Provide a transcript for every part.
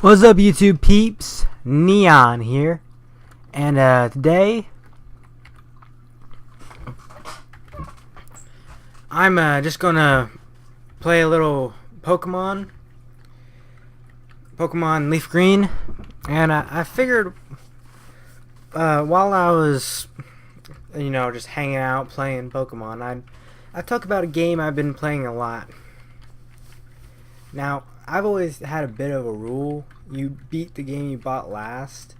What's up, YouTube peeps? Neon here, and today I'm just gonna play a little Pokemon LeafGreen, and I figured while I was just hanging out playing Pokemon, I'd talk about a game I've been playing a lot. Now, I've always had a bit of a rule. You beat the game you bought last.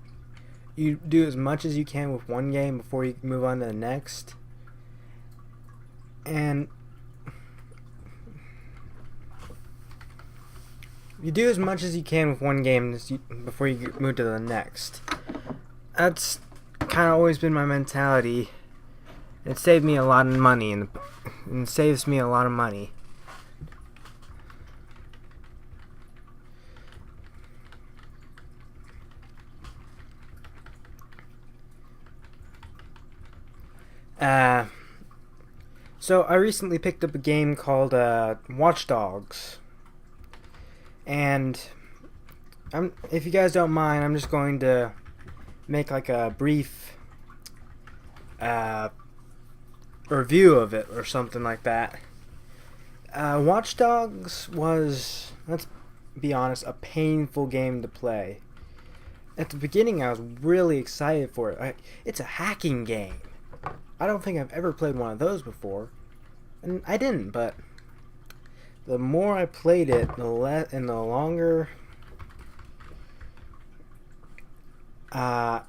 You do as much as you can with one game before you move on to the next. And you do as much as you can with one game before you move to the next. That's kind of always been my mentality. It saved me a lot of money, and it saves me a lot of money. So I recently picked up a game called Watch Dogs, and if you guys don't mind, I'm just going to make like a brief review of it or something like that. Watch Dogs was, let's be honest, a painful game to play. At the beginning, I was really excited for it. It's a hacking game. I don't think I've ever played one of those before, and I didn't, but the more I played it, the longer I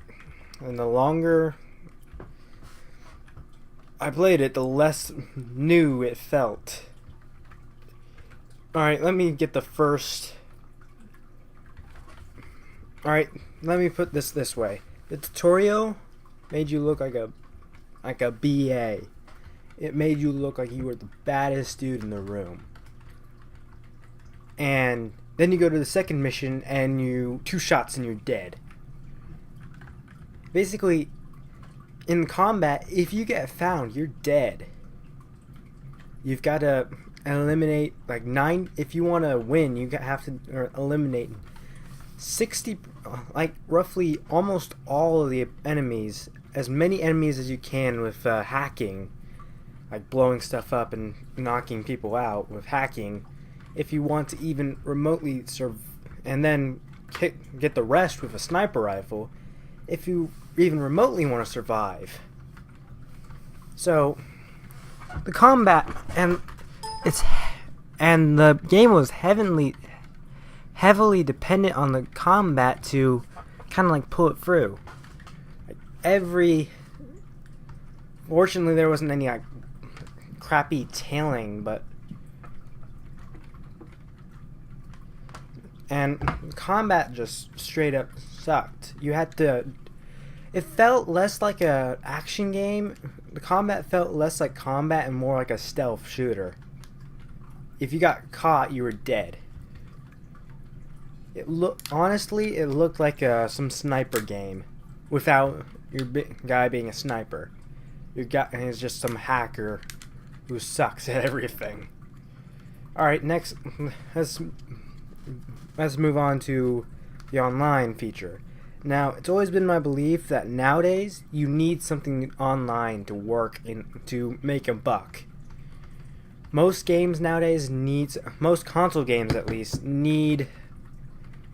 played it, the less new it felt. Alright, let me get the first... Alright, let me put this way. The tutorial made you look like a BA. It made you look like you were the baddest dude in the room. And then you go to the second mission and you 2 shots and you're dead. Basically, in combat, if you get found, you're dead. You've got to eliminate like 9. If you want to win, you have to eliminate 60, like roughly almost all of the enemies. As many enemies as you can with hacking, like blowing stuff up and knocking people out with hacking, if you want to even remotely and then get the rest with a sniper rifle, if you even remotely want to survive. So the combat and the game was heavily dependent on the combat to kind of like pull it through. Fortunately, there wasn't any crappy tailing, and combat just straight up sucked. It felt less like a action game. The combat felt less like combat and more like a stealth shooter. If you got caught, you were dead. Honestly, it looked like some sniper game without your guy being a sniper. Your guy is just some hacker who sucks at everything. Alright, next, let's move on to the online feature. Now, it's always been my belief that nowadays you need something online to work to make a buck. Most games nowadays most console games at least, need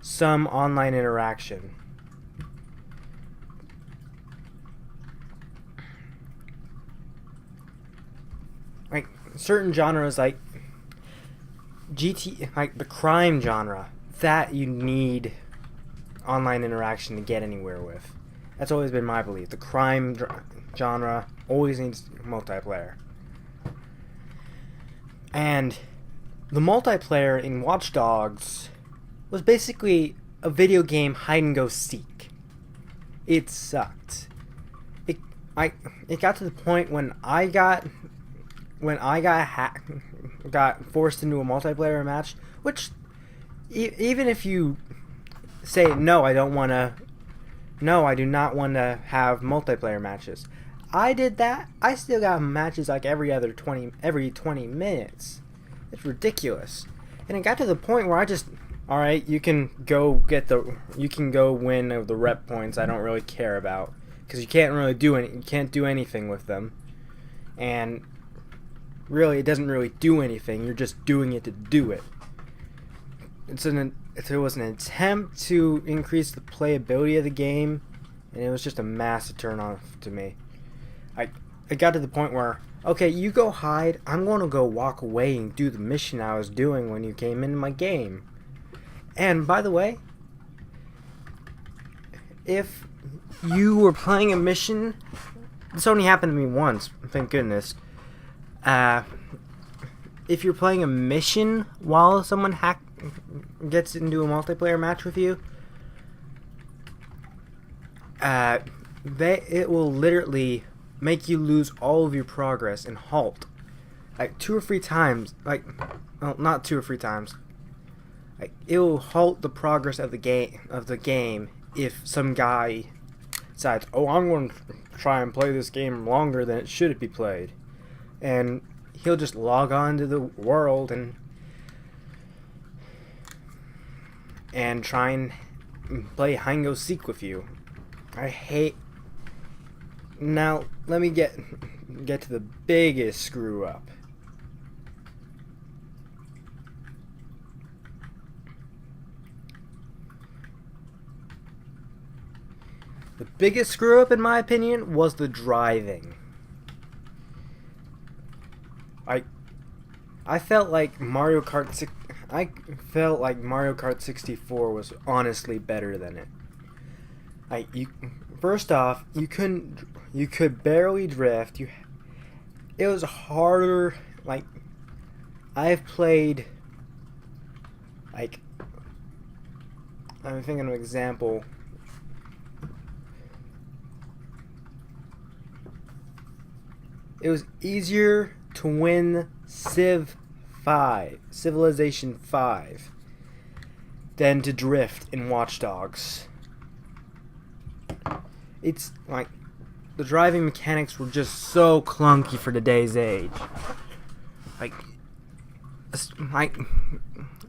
some online interaction. Like certain genres, like like the crime genre, that you need online interaction to get anywhere with. That's always been my belief. The crime genre always needs multiplayer. And the multiplayer in Watch Dogs was basically a video game hide and go seek. It sucked. It got to the point when I got forced into a multiplayer match, which even if you say no, I do not want to have multiplayer matches, I did that. I still got matches like every 20 minutes. It's ridiculous. And it got to the point where Alright, you can go win the rep points I don't really care about. Because you can't do anything with them. And really, it doesn't really do anything. You're just doing it to do it. It was an attempt to increase the playability of the game, and it was just a massive turn off to me. I got to the point where, okay, you go hide, I'm going to go walk away and do the mission I was doing when you came into my game. And by the way, if you were playing a mission, this only happened to me once, thank goodness. If you're playing a mission while someone gets into a multiplayer match with you, it will literally make you lose all of your progress and halt. Like 2 or 3 times. Well, not 2 or 3 times. It will halt the progress of the game if some guy decides, oh, I'm going to try and play this game longer than it should be played. And he'll just log on to the world and try and play hide and go seek with you. I hate. Now let me get to the biggest screw up. The biggest screw up, in my opinion, was the driving. I felt like Mario Kart 64 was honestly better than it. First off, you could barely drift. It was harder. I've played. I'm thinking of an example. It was easier to win Civilization 5 than to drift in Watch Dogs. It's the driving mechanics were just so clunky for today's age.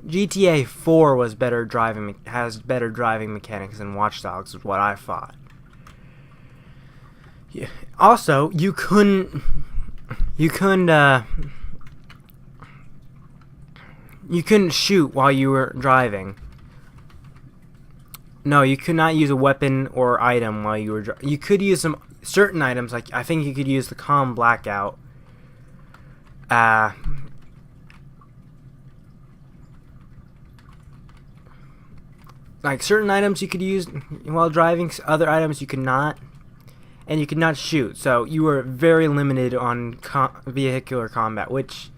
GTA 4 has better driving mechanics than Watch Dogs, is what I thought. Yeah. Also, you couldn't shoot while you were driving. No, you could not use a weapon or item while you were driving. You could use some certain items, I think you could use the calm blackout. Certain items you could use while driving, other items you could not. And you could not shoot, so you were very limited on vehicular combat, which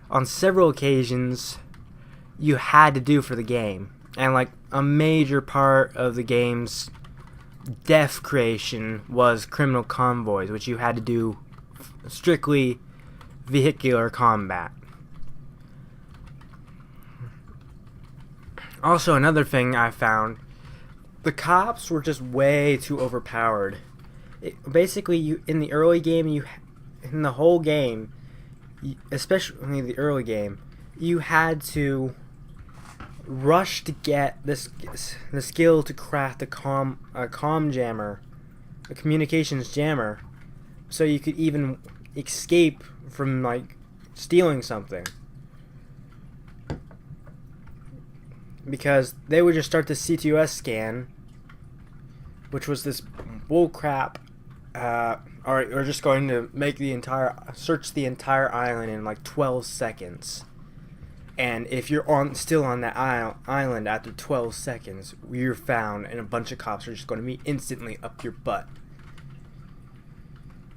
on several occasions you had to do for the game. And a major part of the game's depth creation was criminal convoys, which you had to do strictly vehicular combat. Also, another thing I found, the cops were just way too overpowered. Basically, in the early game, in the whole game, especially the early game, you had to rush to get the skill to craft a comm jammer, a communications jammer, so you could even escape from stealing something. Because they would just start the C2S scan, which was this bullcrap. Or just going to make search the entire island in 12 seconds. And if you're still on that island after 12 seconds, you're found, and a bunch of cops are just going to be instantly up your butt.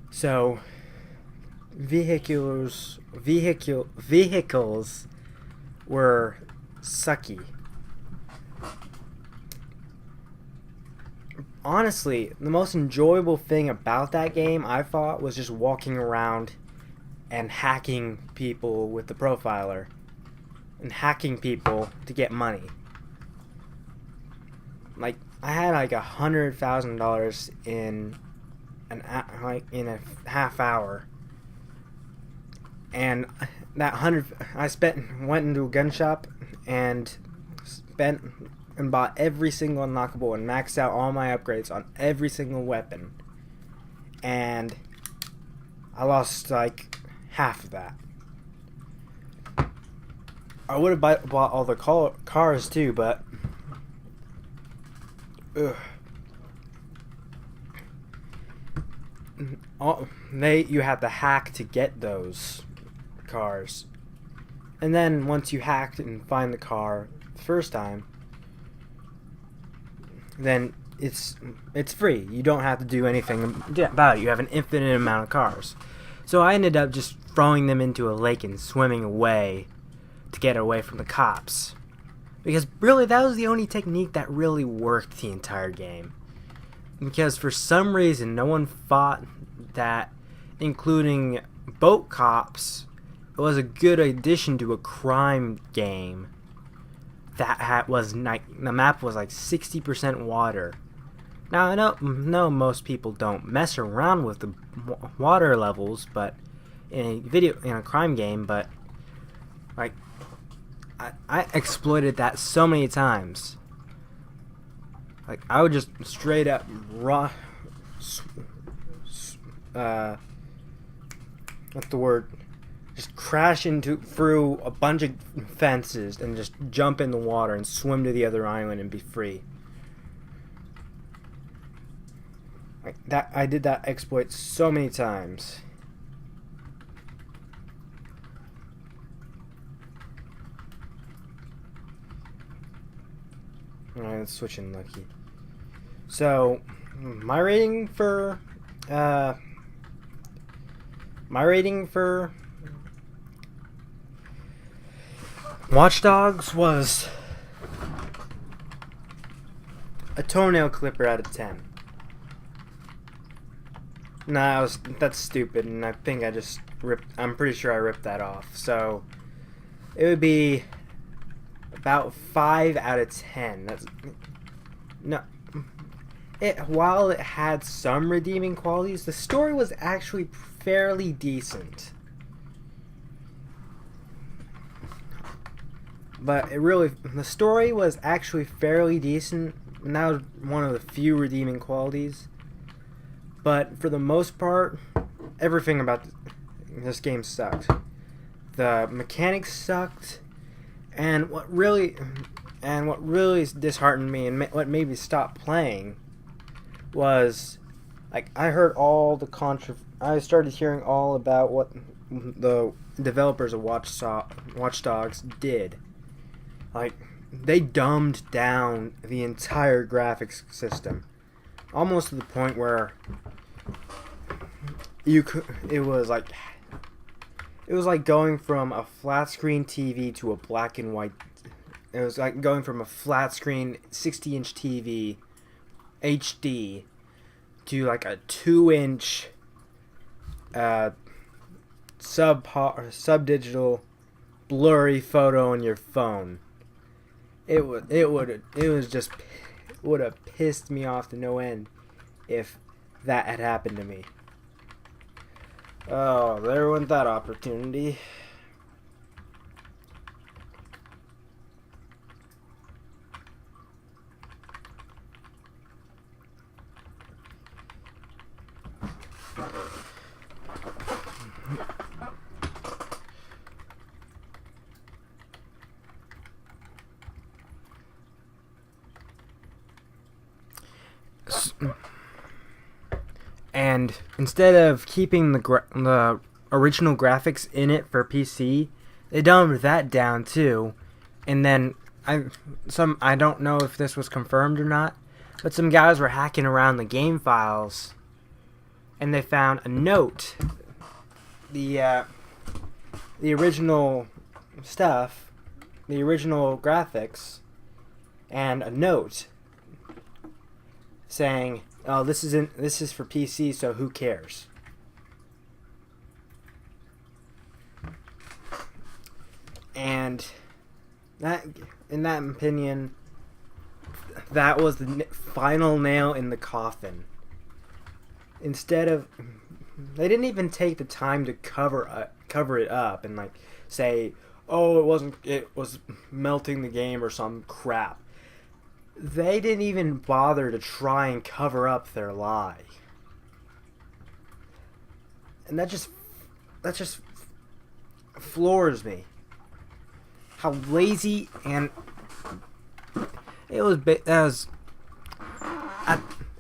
So, vehicles were sucky. Honestly, the most enjoyable thing about that game, I thought, was just walking around and hacking people with the profiler. And hacking people to get money. I had $100,000 in a half hour. And that went into a gun shop and spent and bought every single unlockable and maxed out all my upgrades on every single weapon, and I lost like half of that. I would have bought all the cars too, but you have to hack to get those cars, and then once you hack and find the car the first time, then it's free. You don't have to do anything about it. You have an infinite amount of cars. So I ended up just throwing them into a lake and swimming away to get away from the cops, because really that was the only technique that really worked the entire game. Because for some reason no one thought that including boat cops was a good addition to a crime game that the map was like 60% water. Now I know most people don't mess around with the water levels, but in a crime game, but like I exploited that so many times. Like I would just straight up what's the word? Just crash through a bunch of fences and just jump in the water and swim to the other island and be free. Like that, I did that exploit so many times. Alright, let's switch in Lucky. So, my rating for Watch Dogs was a toenail clipper out of 10. Nah, that's stupid, and I think I'm pretty sure I ripped that off. So, it would be about 5 out of 10. While it had some redeeming qualities, the story was actually fairly decent. But the story was actually fairly decent, and that was one of the few redeeming qualities. But for the most part, everything about this game sucked. The mechanics sucked, and what really disheartened me and what made me stop playing was, like, I started hearing all about what the developers of Watch Dogs did. Like, they dumbed down the entire graphics system, almost to the point where it was like going from a flat screen TV to a black and white. It was like going from a flat screen 60-inch TV HD to like a 2-inch sub-digital blurry photo on your phone. It would have pissed me off to no end if that had happened to me. Oh, there went that opportunity. And instead of keeping the original graphics in it for PC, they dumbed that down too. And then I don't know if this was confirmed or not, but some guys were hacking around the game files, and they found a note. The original stuff, the original graphics, and a note saying, "Oh, this is for PC, so who cares?" And that, in that opinion, that was the final nail in the coffin. Instead of, they didn't even take the time to cover it up and like say, oh, it wasn't, it was melting the game or some crap. They didn't even bother to try and cover up their lie. And that just floors me. How lazy and it was. That was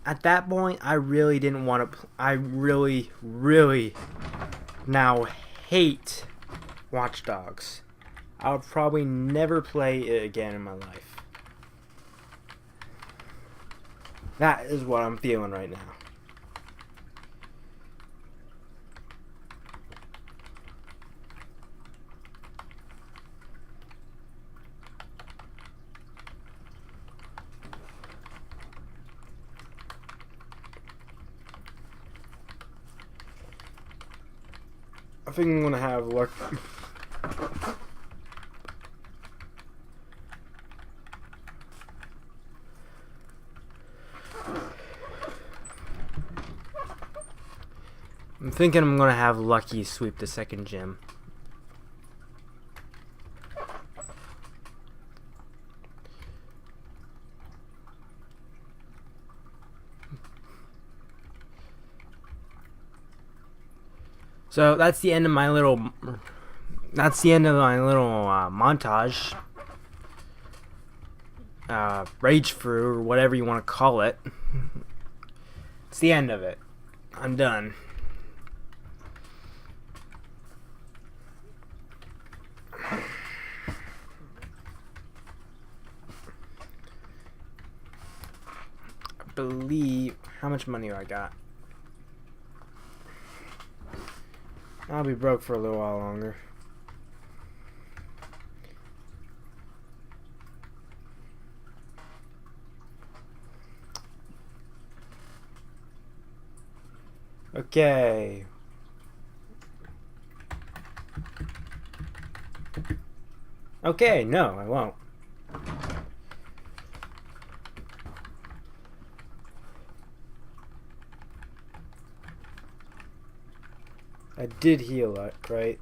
at that point. I really didn't want to. I really now hate Watch Dogs. I'll probably never play it again in my life. That is what I'm feeling right now. I think I'm gonna have luck. I'm thinking I'm gonna have Lucky sweep the second gym. So that's the end of my little. That's the end of my little montage. Rage through, or whatever you want to call it. It's the end of it. I'm done. I believe. How much money do I got? I'll be broke for a little while longer. Okay. Okay, no, I won't. I did heal it, right?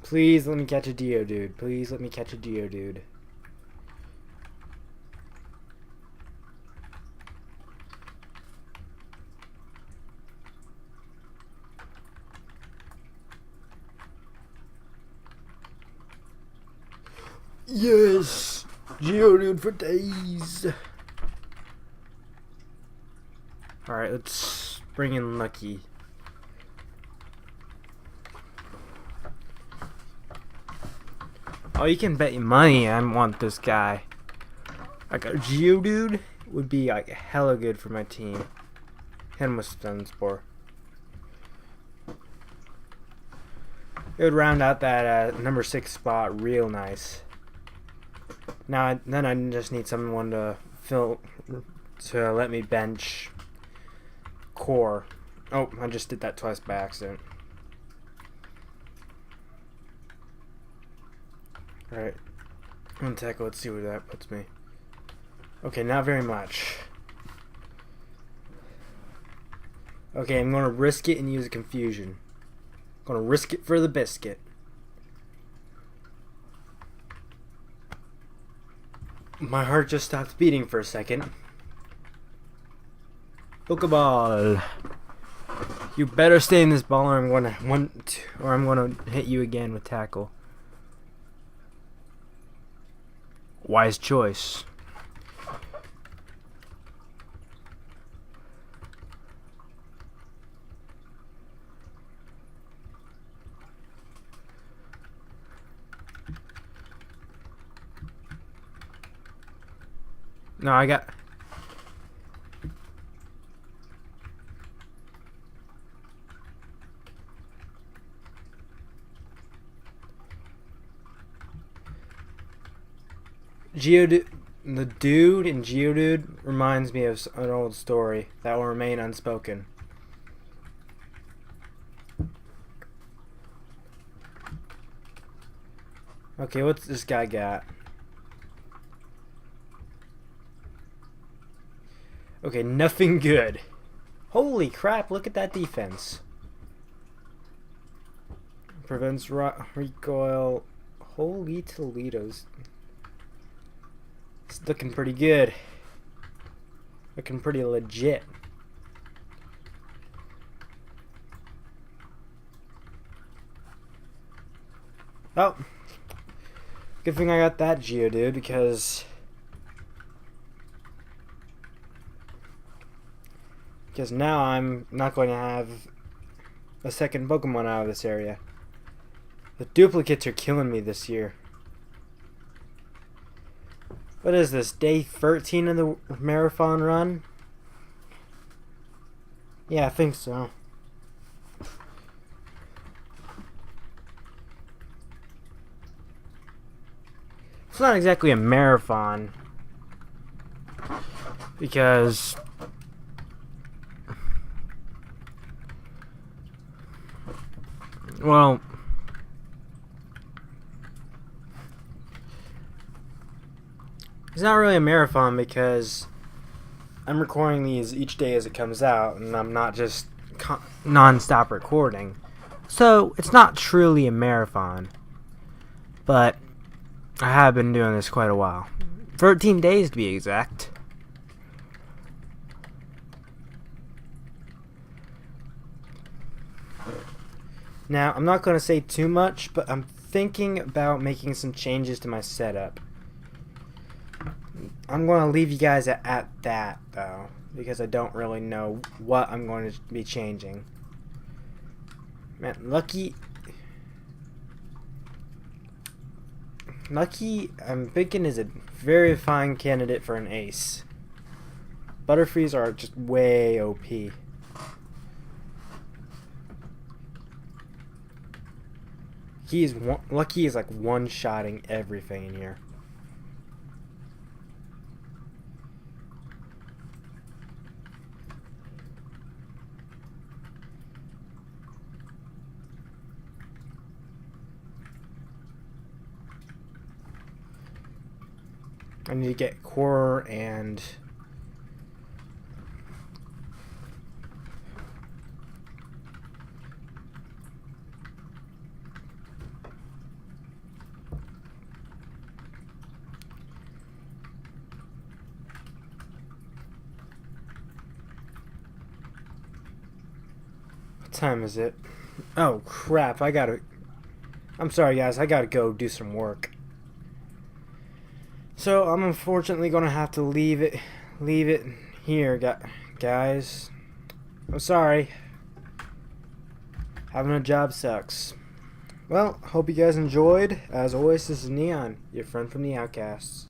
Please let me catch a Geodude. Please let me catch a Geodude. Yes! Geodude for days! Alright, let's bring in Lucky. Oh, you can bet your money I want this guy. Like a Geodude would be like hella good for my team. Hit him with Stun Spore. It would round out that number 6 spot real nice. Now, then I just need someone to let me bench Core. Oh, I just did that twice by accident. Alright. One tackle, let's see where that puts me. Okay, not very much. Okay, I'm gonna risk it and use a confusion. I'm gonna risk it for the biscuit. My heart just stopped beating for a second. Pokeball. You better stay in this ball or I'm gonna hit you again with tackle. Wise choice. No, I got... Geodude... The dude in Geodude reminds me of an old story that will remain unspoken. Okay, what's this guy got? Okay, nothing good. Holy crap, look at that defense. Prevents recoil. Holy Toledo's. It's looking pretty good. Looking pretty legit. Oh. Good thing I got that Geodude because now I'm not going to have a second Pokemon out of this area. The duplicates are killing me this year. What is this, day 13 of the marathon run? Yeah, I think so. It's not exactly a marathon because well, it's not really a marathon because I'm recording these each day as it comes out, and I'm not just non-stop recording. So, it's not truly a marathon. But I have been doing this quite a while. 13 days to be exact. Now, I'm not going to say too much, but I'm thinking about making some changes to my setup. I'm going to leave you guys at that, though, because I don't really know what I'm going to be changing. Man, Lucky, I'm thinking, is a very fine candidate for an ace. Butterfrees are just way OP. Lucky is like one-shotting everything in here. I need to get core and what time is it? Oh crap, I'm sorry guys, I gotta go do some work. So I'm unfortunately gonna have to leave it here, guys. I'm sorry. Having a job sucks. Well, hope you guys enjoyed. As always, this is Neon, your friend from the Outcasts.